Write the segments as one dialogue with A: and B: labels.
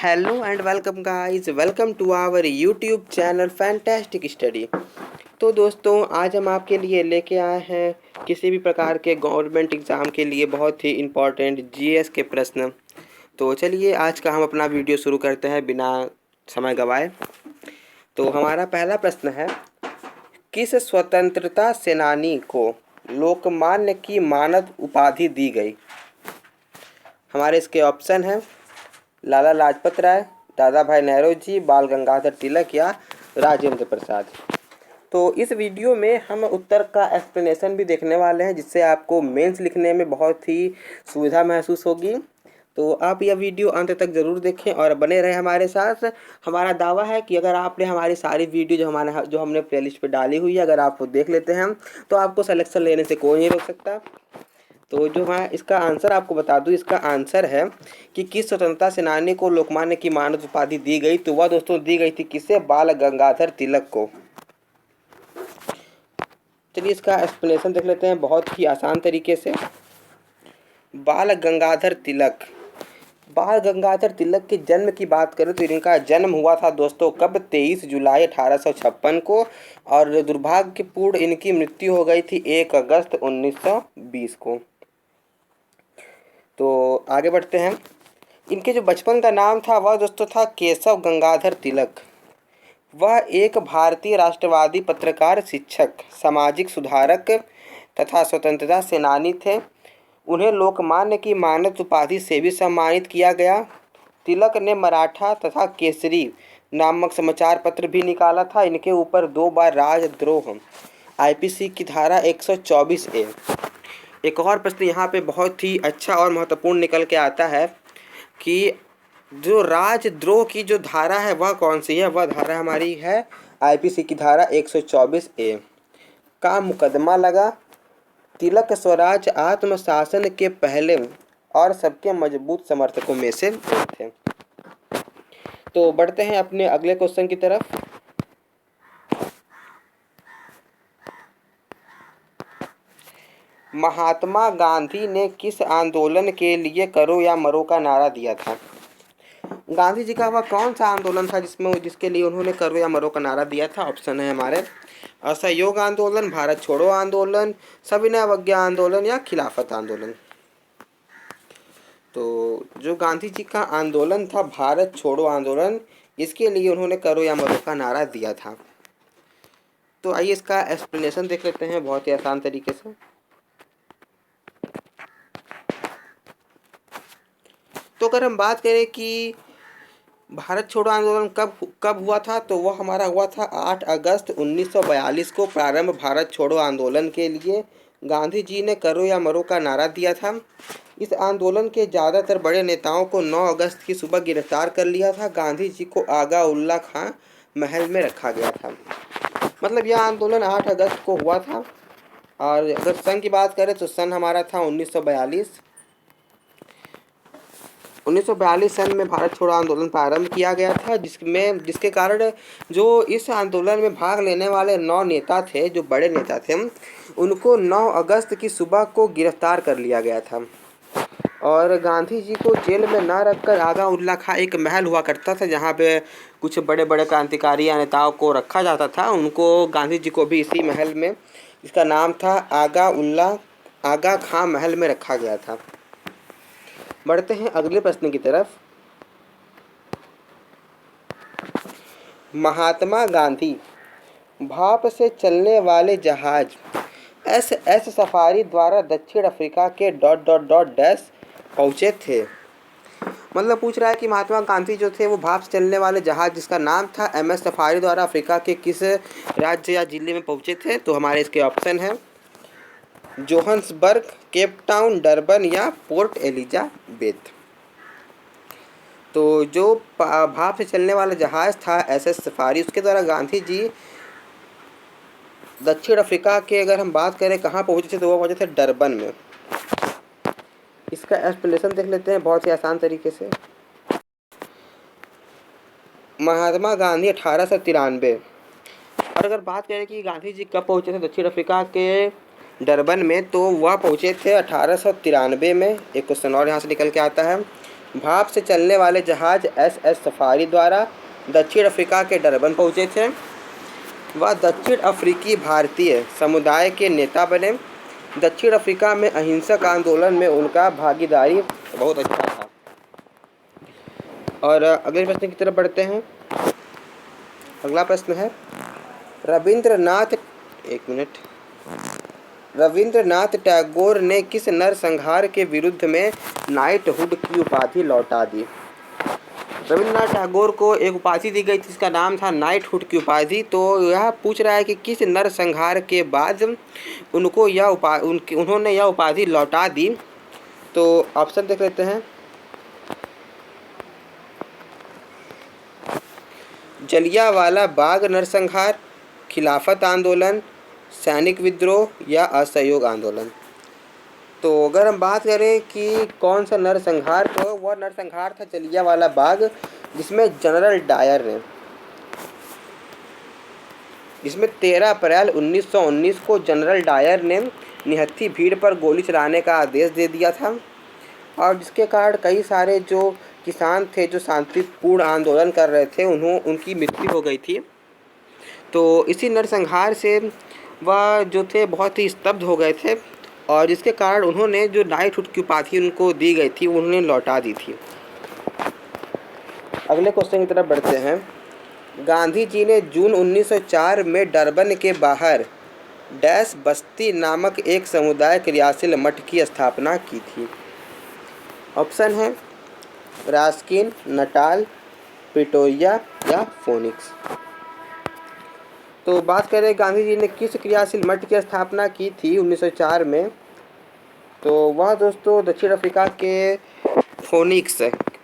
A: Hello and welcome guys, welcome to our YouTube channel fantastic study. तो दोस्तों, आज हम आपके लिए लेके आए हैं किसी भी प्रकार के गवर्नमेंट एग्ज़ाम के लिए बहुत ही इम्पोर्टेंट जीएस के प्रश्न। तो चलिए आज का हम अपना वीडियो शुरू करते हैं बिना समय गवाए। तो हमारा पहला प्रश्न है, किस स्वतंत्रता सेनानी को लोकमान्य की मानद उपाधि दी गई? हमारे इसके ऑप्शन हैं लाला लाजपत राय, दादा भाई नेहरू, बाल गंगाधर तिलक या राजेंद्र प्रसाद। तो इस वीडियो में हम उत्तर का एक्सप्लेनेशन भी देखने वाले हैं, जिससे आपको मेंस लिखने में बहुत ही सुविधा महसूस होगी। तो आप यह वीडियो अंत तक ज़रूर देखें और बने रहें हमारे साथ। हमारा दावा है कि अगर आपने हमारी सारी वीडियो जो हमने प्लेलिस्ट पे डाली हुई है, अगर आप वो देख लेते हैं तो आपको सिलेक्शन लेने से कोई नहीं रोक सकता। तो जो मैं इसका आंसर आपको बता दूं, इसका आंसर है कि किस स्वतंत्रता सेनानी को लोकमान्य की मानद उपाधि दी गई। तो वह दोस्तों दी गई थी किसे? बाल गंगाधर तिलक को। चलिए इसका एक्सप्लेनेशन देख लेते हैं बहुत ही आसान तरीके से। बाल गंगाधर तिलक, बाल गंगाधर तिलक के जन्म की बात करें तो इनका जन्म हुआ था दोस्तों कब? 23 जुलाई 1856 को, और दुर्भाग्यपूर्ण इनकी मृत्यु हो गई थी 1 अगस्त 1920 को। तो आगे बढ़ते हैं। इनके जो बचपन का नाम था वह दोस्तों था केशव गंगाधर तिलक। वह एक भारतीय राष्ट्रवादी पत्रकार, शिक्षक, सामाजिक सुधारक तथा स्वतंत्रता सेनानी थे। उन्हें लोकमान्य की मानद उपाधि से भी सम्मानित किया गया। तिलक ने मराठा तथा केसरी नामक समाचार पत्र भी निकाला था। इनके ऊपर 2 बार राजद्रोह आईपीसी की धारा 124A। एक और प्रश्न यहाँ पे बहुत ही अच्छा और महत्वपूर्ण निकल के आता है कि जो राजद्रोह की जो धारा है वह कौन सी है? वह धारा हमारी है आईपीसी की धारा 124A का मुकदमा लगा। तिलक स्वराज आत्मशासन के पहले और सबके मजबूत समर्थकों में से थे। तो बढ़ते हैं अपने अगले क्वेश्चन की तरफ। महात्मा गांधी ने किस आंदोलन के लिए करो या मरो का नारा दिया था? गांधी जी का वह कौन सा आंदोलन था जिसके लिए उन्होंने करो या मरो का नारा दिया था? ऑप्शन है हमारे असहयोग आंदोलन, भारत छोड़ो आंदोलन, सविनय अवज्ञा आंदोलन या खिलाफत आंदोलन। तो जो गांधी जी का आंदोलन था भारत छोड़ो आंदोलन, इसके लिए उन्होंने करो या मरो का नारा दिया था। तो आइए इसका एक्सप्लेनेशन देख लेते हैं बहुत ही आसान तरीके से। तो अगर हम बात करें कि भारत छोड़ो आंदोलन कब हुआ था, तो वह हमारा हुआ था 8 अगस्त 1942 को। प्रारंभ भारत छोड़ो आंदोलन के लिए गांधी जी ने करो या मरो का नारा दिया था। इस आंदोलन के ज़्यादातर बड़े नेताओं को 9 अगस्त की सुबह गिरफ्तार कर लिया था। गांधी जी को आगा उल्ला खां महल में रखा गया था। मतलब यह आंदोलन 8 अगस्त को हुआ था। और अगर सन की बात करें तो सन हमारा था 1942। 1942 सन में भारत छोड़ो आंदोलन प्रारंभ किया गया था, जिसके कारण जो इस आंदोलन में भाग लेने वाले 9 नेता थे, जो बड़े नेता थे, उनको 9 अगस्त की सुबह को गिरफ्तार कर लिया गया था। और गांधी जी को जेल में ना रखकर आगा उल्ला खां एक महल हुआ करता था, जहाँ पे कुछ बड़े बड़े क्रांतिकारी या नेताओं को रखा जाता था। उनको गांधी जी को भी इसी महल में, जिसका नाम था आगा खां महल में रखा गया था। बढ़ते हैं अगले प्रश्न की तरफ। महात्मा गांधी भाप से चलने वाले जहाज SS सफारी द्वारा दक्षिण अफ्रीका के ... डैश पहुँचे थे। मतलब पूछ रहा है कि महात्मा गांधी जो थे वो भाप से चलने वाले जहाज जिसका नाम था MS सफारी द्वारा अफ्रीका के किस राज्य या जिले में पहुँचे थे? तो हमारे इसके ऑप्शन हैं जोहान्सबर्ग, केप टाउन, डरबन या पोर्ट एलिजाबेथ। तो जो भाप से चलने वाला जहाज़ था SS सफारी, उसके द्वारा गांधी जी दक्षिण अफ्रीका के, अगर हम बात करें कहाँ पहुँचे थे, तो वो पहुँचे थे डरबन में। इसका एक्सप्लेनेशन देख लेते हैं बहुत ही आसान तरीके से। महात्मा गांधी 1893। और अगर बात करें कि गांधी जी कब पहुँचे थे दक्षिण अफ्रीका के डरबन में, तो वह पहुँचे थे 1893 में। एक क्वेश्चन और यहाँ से निकल के आता है, भाप से चलने वाले जहाज SS सफारी द्वारा दक्षिण अफ्रीका के डरबन पहुँचे थे। वह दक्षिण अफ्रीकी भारतीय समुदाय के नेता बने। दक्षिण अफ्रीका में अहिंसक आंदोलन में उनका भागीदारी बहुत अच्छा था। और अगले प्रश्न की तरफ बढ़ते हैं। अगला प्रश्न है रविंद्रनाथ टैगोर ने किस नरसंहार के विरुद्ध में नाइटहुड की उपाधि लौटा दी। रविंद्रनाथ टैगोर को एक उपाधि दी गई थी जिसका नाम था नाइटहुड की उपाधि। तो यह पूछ रहा है कि किस नरसंहार के बाद उनको उन्होंने यह उपाधि लौटा दी। तो ऑप्शन देख लेते हैं। जलियांवाला बाग नरसंहार, खिलाफत आंदोलन, सैनिक विद्रोह या असहयोग आंदोलन। तो अगर हम बात करें कि कौन सा नरसंहार, तो वह नरसंहार था जलियांवाला बाग, जिसमें 13 अप्रैल 1919 को जनरल डायर ने निहत्थी भीड़ पर गोली चलाने का आदेश दे दिया था, और जिसके कारण कई सारे जो किसान थे जो शांतिपूर्ण आंदोलन कर रहे थे उनकी मृत्यु हो गई थी। तो इसी नरसंहार से वह जो थे बहुत ही स्तब्ध हो गए थे, और जिसके कारण उन्होंने जो नाइटहुड की उपाधि उनको दी गई थी उन्होंने लौटा दी थी। अगले क्वेश्चन की तरफ बढ़ते हैं। गांधी जी ने जून 1904 में डरबन के बाहर डैश बस्ती नामक एक समुदाय क्रियाशील मठ की स्थापना की थी। ऑप्शन है रास्किन, नटाल, प्रिटोरिया या फोनिक्स। तो बात करें गांधी जी ने किस क्रियाशील मठ की स्थापना की थी 1904 में, तो वह दोस्तों दक्षिण अफ्रीका के फोनिक्स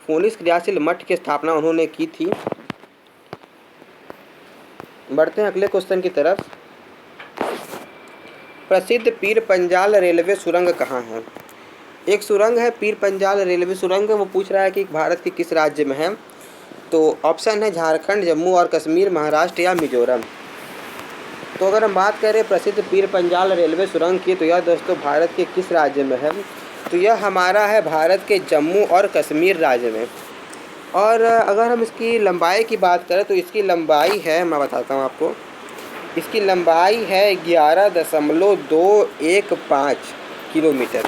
A: क्रियाशील मठ की स्थापना उन्होंने की थी। बढ़ते हैं अगले क्वेश्चन की तरफ। प्रसिद्ध पीर पंजाल रेलवे सुरंग कहाँ है। एक सुरंग है पीर पंजाल रेलवे सुरंग, वो पूछ रहा है कि भारत के किस राज्य में है। तो ऑप्शन है झारखंड, जम्मू और कश्मीर, महाराष्ट्र या मिजोरम। तो अगर हम बात करें प्रसिद्ध पीर पंजाल रेलवे सुरंग की, तो यह दोस्तों भारत के किस राज्य में है, तो यह हमारा है भारत के जम्मू और कश्मीर राज्य में। और अगर हम इसकी लंबाई की बात करें तो इसकी लंबाई है, मैं बताता हूँ आपको, इसकी लंबाई है 11.215 किलोमीटर।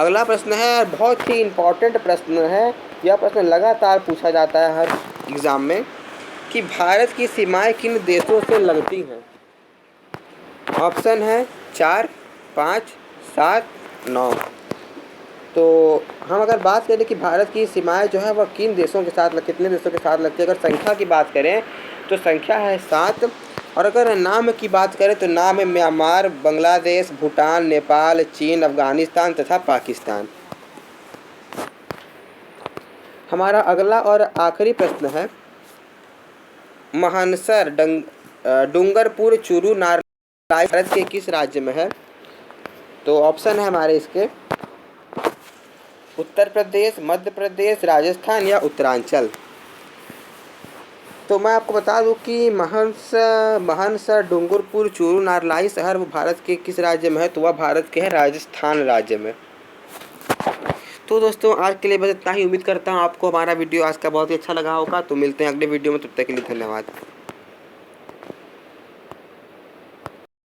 A: अगला प्रश्न है, बहुत ही इम्पॉर्टेंट प्रश्न है, यह प्रश्न लगातार पूछा जाता है हर एग्ज़ाम में, कि भारत की सीमाएं किन देशों से लगती हैं। ऑप्शन है 4, 5, 7, 9। तो हम अगर बात करें कि भारत की सीमाएं जो है वह कितने देशों के साथ लगती है, अगर संख्या की बात करें तो संख्या है 7, और अगर नाम की बात करें तो नाम है म्यांमार, बांग्लादेश, भूटान, नेपाल, चीन, अफगानिस्तान तथा पाकिस्तान। हमारा अगला और आखिरी प्रश्न है, मानसर डूंगरपुर चूरू नारलाई भारत के किस राज्य में है। तो ऑप्शन है हमारे इसके उत्तर प्रदेश, मध्य प्रदेश, राजस्थान या उत्तरांचल। तो मैं आपको बता दूं कि महनसर डूंगरपुर चूरू नारलाई शहर वो भारत के किस राज्य में है, तो वह भारत के है राजस्थान राज्य में। तो दोस्तों आज के लिए बस इतना ही। उम्मीद करता हूँ आपको हमारा वीडियो आज का बहुत ही अच्छा लगा होगा। तो मिलते हैं अगले वीडियो में, तब तक के लिए धन्यवाद।